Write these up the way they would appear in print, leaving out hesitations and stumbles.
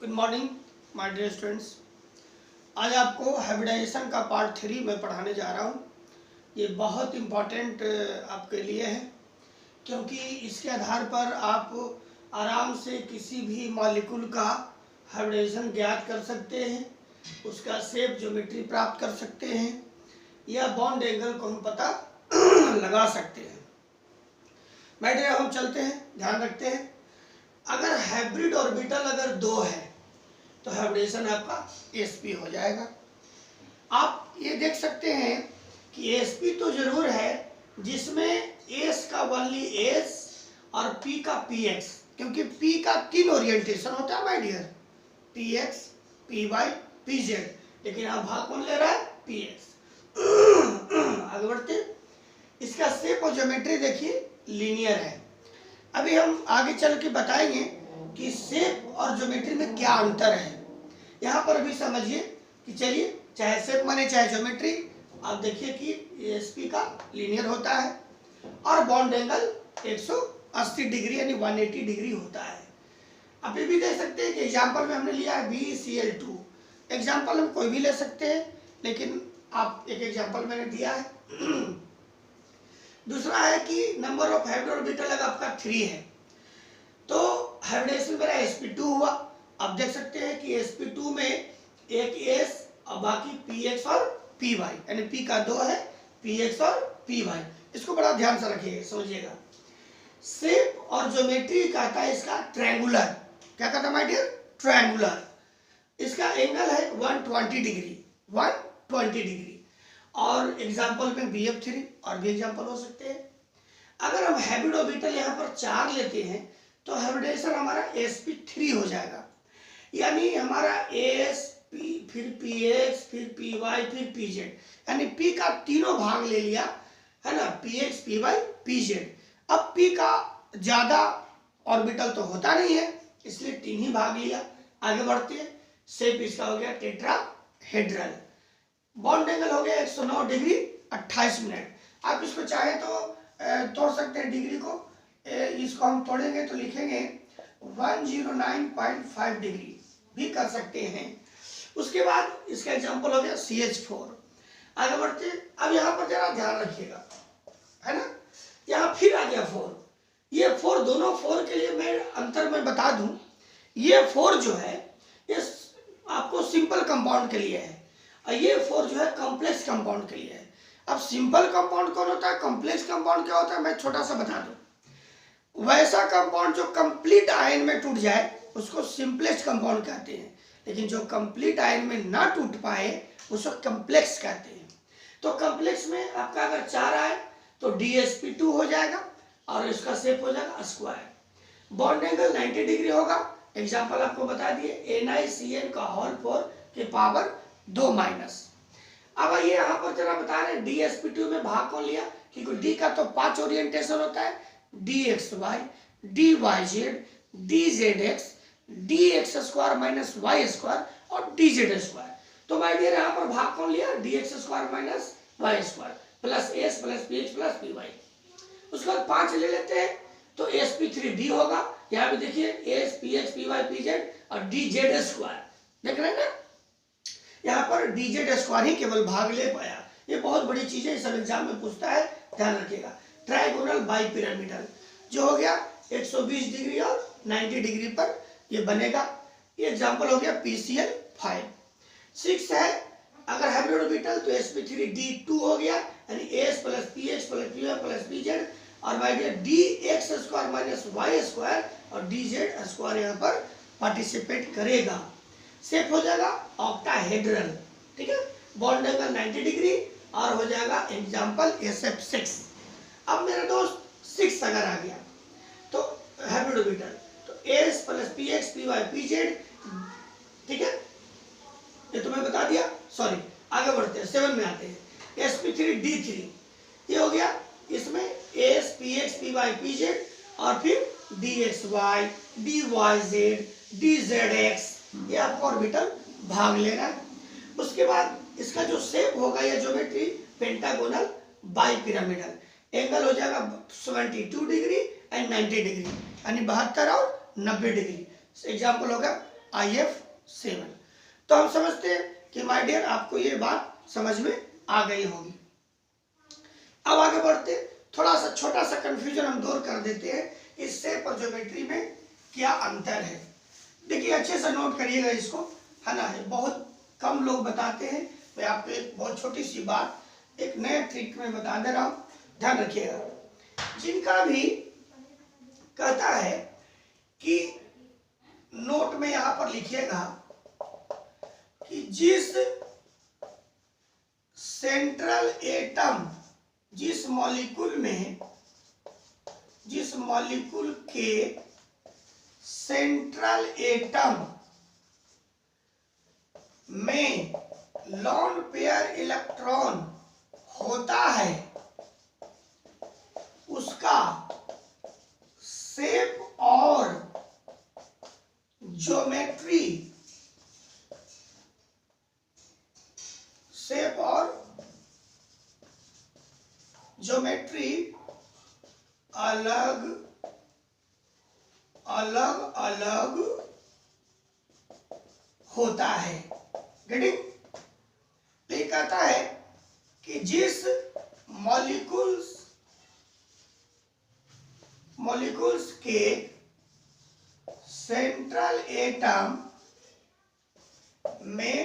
Good morning my dear students. आज आपको hybridisation का पार्ट 3 में पढ़ाने जा रहा हूँ। ये बहुत इम्पॉर्टेंट आपके लिए है, क्योंकि इसके आधार पर आप आराम से किसी भी मॉलिक्यूल का हाइब्रिडाइजेशन ज्ञात कर सकते हैं, उसका शेप ज्योमेट्री प्राप्त कर सकते हैं या बॉन्ड एंगल को हम पता लगा सकते हैं। माय डियर, हम चलते हैं, ध्यान रखते हैं। अगर हाइब्रिड ऑर्बिटल अगर 2 है तो हाइब्रिडेशन आपका sp हो जाएगा। आप ये देख सकते हैं कि sp तो जरूर है, जिसमें s का ओनली s और p का px, क्योंकि p का 3 ओरिएंटेशन होता है my dear, px, py, pz, लेकिन आप भाग कौन ले रहा है? px। आगे बढ़ते, इसका शेप और ज्योमेट्री देखिए लीनियर है। अभी हम आगे चल के बताएंगे कि शेप और ज्योमेट्री में क्या अंतर है। यहाँ पर भी समझिए कि चलिए, चाहे शेप माने चाहे ज्योमेट्री, आप देखिए कि एसपी का लीनियर होता है और बॉन्ड एंगल 180 डिग्री यानी 180 डिग्री होता है। आप ये भी देख सकते हैं कि एग्जाम्पल में हमने लिया है BCl2। एग्जाम्पल हम कोई भी ले सकते हैं, लेकिन आप एक एग्जाम्पल मैंने दिया है। दूसरा है कि नंबर ऑफ हाइब्रिड ऑर्बिटल अगर आपका 3 है तो हाइब्रिडेशन मेरा sp2 हुआ। आप देख सकते हैं कि sp2 में एक s और बाकी px और py, यानी p का 2 है, px और py। इसको बड़ा ध्यान से रखिए, समझिएगा। शेप और ज्योमेट्री कहता है इसका ट्रायंगुलर। क्या कहता है माय डियर? ट्रायंगुलर। इसका एंगल है 120 डिग्री, 120 डिग्री। और एग्जाम्पल में BF3 और भी एग्जाम्पल हो सकते हैं। अगर हम हाइब्रिड ऑर्बिटल यहाँ पर 4 लेते हैं तो हाइब्रिडेशन हमारा sp3 हो जाएगा, यानी हमारा sp, फिर px, फिर py, फिर pz, यानी p का तीनों भाग ले लिया है ना, px, py, pz। अब p का ज्यादा ऑर्बिटल तो होता नहीं है, इसलिए 3 ही भाग लिया। आगे बढ़ते हैं, शेप इसका हो गया टेट्राहेड्रल। बॉन्ड एंगल हो गया 109 डिग्री 28 मिनट। आप इसको चाहे तो तोड़ सकते हैं डिग्री को, इसको हम तोड़ेंगे तो लिखेंगे 109.5 डिग्री भी कर सकते हैं। उसके बाद इसका एग्जांपल हो गया CH4। आगे बढ़ते, अब यहाँ पर जरा ध्यान रखिएगा, है ना, यहाँ फिर आ गया 4। ये 4, दोनों 4 के लिए मैं अंतर में बता दूं, ये 4 जो है ये आपको सिंपल कंपाउंड के लिए है और ये 4 जो है कॉम्प्लेक्स कंपाउंड के लिए है। अब सिंपल कंपाउंड कौन होता है, कॉम्प्लेक्स कंपाउंड क्या होता है, मैं छोटा सा बता दूं। वैसा कंपाउंड जो कंप्लीट आयन में टूट जाए उसको सिंपलेस्ट कंपाउंड कहते हैं, लेकिन जो कंप्लीट आयन में ना टूट पाए उसको कॉम्प्लेक्स कहते हैं। तो कॉम्प्लेक्स में आपका अगर 4 आए तो DsP2 हो जाएगा और इसका शेप हो जाएगा स्क्वायर। बॉन्ड एंगल 90 डिग्री होगा। एग्जाम्पल आपको बता दिए, NiCN का होल 4 के पावर 2 माइनस। अब ये यहाँ पर जरा बता रहे हैं DsP2 में भाग कौन लिया, क्योंकि D का तो 5 ओरिएंटेशन होता है, DXY, DYZ, DZX, DX square minus Y square और DZ स्क्वायर। तो माय डियर यहाँ पर भाग कौन लिया, DX square minus Y square plus S plus PX plus PY। उसके बाद 5 ले लेते हैं तो sp3d होगा। यहाँ पे देखिए S, PX, PY, PZ और DZ स्क्वायर, देख रहे हैं ना, यहाँ पर DZ स्क्वायर ही केवल भाग ले पाया। ये बहुत बड़ी चीज है, सब एग्जाम में पूछता है, ध्यान रखिएगा। ट्राइगोनल बाइपिरामिडल जो हो गया 120 डिग्री और 90 डिग्री पर ये बनेगा। ये एग्जांपल हो गया PCl5। 6 है अगर हाइब्रिड ऑर्बिटल तो sp3d2 हो गया, यानी s plus px plus py plus pz और by dx square minus y square और dz स्क्वायर यहाँ पर पार्टिसिपेट करेगा। शेप हो जाएगा ऑक्टाहेड्रल, ठीक है। बॉन्ड एंगल 90 डिग्री और हो जाएगा एग्जांपल SF6। अब मेरे दोस्त 6 अगर आ गया तो हाइब्रिड ऑर्बिटल तो S plus PX PY PZ, ठीक है, ये तो मैं बता दिया। सॉरी, आगे बढ़ते हैं, 7 में आते हैं, sp3d3। ये हो गया, इसमें S PX PY PZ और फिर DXY DYZ DZX, ये आपको ऑर्बिटल भाग लेना है। उसके बाद इसका जो शेप होगा या ज्योमेट्री पेंटागोनल बाइपिरामिडल। एंगल हो जाएगा 72 डिग्री एंड 90 डिग्री, यानी 72 और 90 डिग्री। एग्जाम्पल होगा IF7। तो हम समझते हैं कि माय डियर आपको ये बात समझ में आ गई होगी। अब आगे बढ़ते, थोड़ा सा छोटा सा कंफ्यूजन हम दूर कर देते हैं, इस शेप और ज्योमेट्री में क्या अंतर है। देखिए अच्छे से नोट करिएगा इसको, है ना, ये बहुत कम लोग बताते हैं। मैं आपको एक बहुत छोटी सी बात, एक नया ट्रिक में बता दे रहा हूँ, ध्यान रखिएगा। जिनका भी कहता है कि नोट में यहां पर लिखिएगा कि जिस सेंट्रल एटम, जिस मॉलिक्यूल के सेंट्रल एटम में लॉन पेयर इलेक्ट्रॉन होता है, उसका शेप और ज्योमेट्री अलग अलग होता है। गेटिंग? ये कहता है कि जिस मॉलिक्यूल्स के सेंट्रल एटम में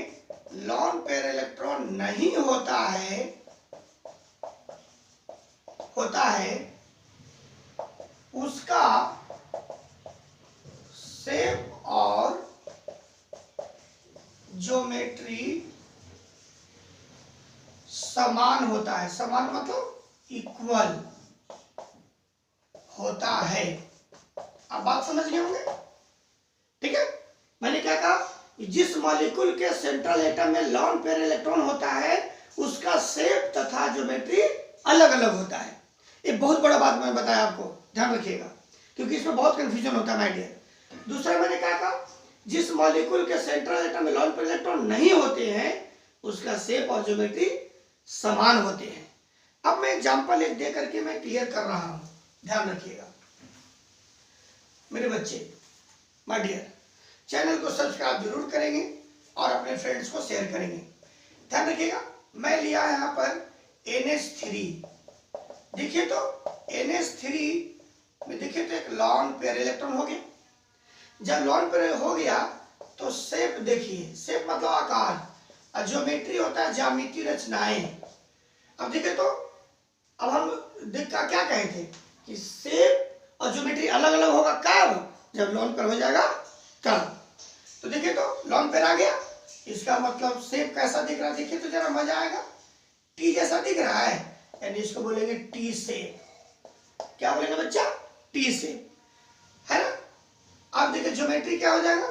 लॉन पेयर इलेक्ट्रॉन नहीं होता है उसका शेप और ज्योमेट्री समान होता है। समान मतलब इक्वल होता है। आप बात समझ गए होंगे, ठीक है। मैंने क्या कहा, जिस मॉलिक्यूल के सेंट्रल एटम में लॉन पेयर इलेक्ट्रॉन होता है उसका शेप तथा ज्योमेट्री अलग अलग होता है। ये बहुत बड़ा बात मैंने बताया आपको, ध्यान रखिएगा, क्योंकि इसमें बहुत कंफ्यूजन होता है माय डियर। दूसरा मैंने क्या कहा, जिस मॉलिक्यूल के सेंट्रल एटम में लॉन पेयर इलेक्ट्रॉन नहीं होते हैं उसका शेप और ज्योमेट्री समान होते हैं। अब मैं एग्जांपल एक दे करके मैं क्लियर कर रहा हूं, ध्यान रखिएगा मेरे बच्चे। माय डियर, चैनल को सब्सक्राइब जरूर करेंगे और अपने फ्रेंड्स को शेयर करेंगे। ध्यान रखिएगा, मैं लिया यहाँ पर NH3। देखिए तो NH3 में देखिए तो एक लॉन पेयर इलेक्ट्रॉन हो गया। जब लॉन पेयर हो गया तो शेप देखिए, शेप मतलब आकार, और ज्योमेट्री होता है ज्यामितीय रचनाएं। अब देखिए तो अब हम देखा क्या कहे थे कि शेप और ज्योमेट्री अलग अलग होगा कब, जब लॉन पेयर हो जाएगा तब। तो देखिए तो लॉन पेयर आ गया, इसका मतलब शेप कैसा दिख रहा है, देखिए तो जरा मजा आएगा। टी जैसा दिख रहा है, यानी इसको बोलेंगे टी शेप। क्या बोलेंगे बच्चा, टी शेप, है ना। अब देखिए ज्योमेट्री क्या हो जाएगा,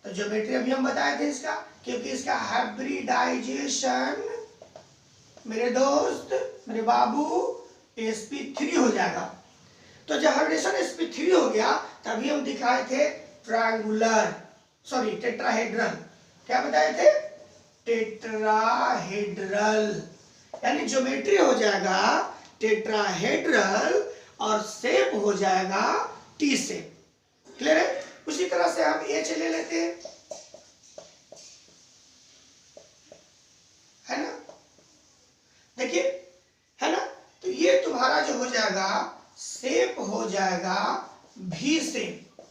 तो ज्योमेट्री अभी हम बताए थे इसका, क्योंकि इसका हाइब्रिडाइजेशन मेरे दोस्त मेरे बाबू sp3 हो जाएगा। तो जब हाइब्रिडेशन sp3 हो गया तभी हम दिखाए थे टेट्राहेड्रल। क्या बताए थे, टेट्राहेड्रल, यानी ज्योमेट्री हो जाएगा टेट्राहेड्रल और शेप हो जाएगा टी शेप। क्लियर है। उसी तरह से हम H ले लेते हैं, है ना, देखिए, है ना। तो ये तुम्हारा जो हो जाएगा शेप हो जाएगा V शेप।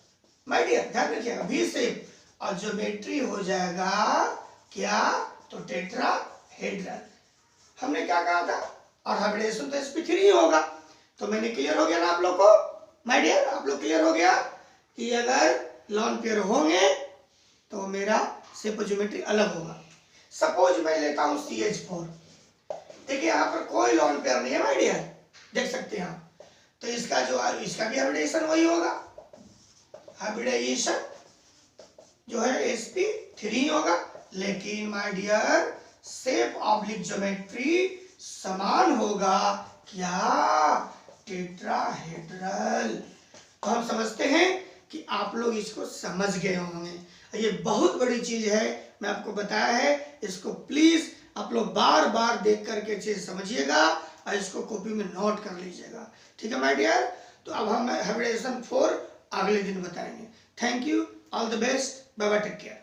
माय डियर ध्यान रखिएगा, V शेप, और ज्योमेट्री हो जाएगा क्या, तो टेट्राहेड्रल। हमने क्या कहा था, और हाइब्रिडेशन तो sp3 ही होगा। तो मैंने क्लियर हो गया ना आप लोग को, माय डियर, आप लोग क्लियर हो गया कि अगर लॉन पेयर होंगे तो मेरा शेप और ज्योमेट्री अलग होगा। सपोज मैं लेता हूं CH4, देखिए यहाँ पर कोई लॉन पेयर नहीं है माय डियर, देख सकते हैं आप। तो इसका भी हाइब्रिडेशन वही होगा, हाइब्रिडाइजेशन जो है sp3 होगा, लेकिन my dear shape oblique geometry समान होगा क्या, टेट्राहेड्रल। तो हम समझते हैं कि आप लोग इसको समझ गए होंगे। ये बहुत बड़ी चीज है, मैं आपको बताया है, इसको प्लीज आप लोग बार बार देख करके अच्छे से समझिएगा और इसको कॉपी में नोट कर लीजिएगा, ठीक है माय डियर। तो अब हम हाइब्रिडाइजेशन 4 अगले दिन बताएंगे। Thank you, all the best, bye bye, take care.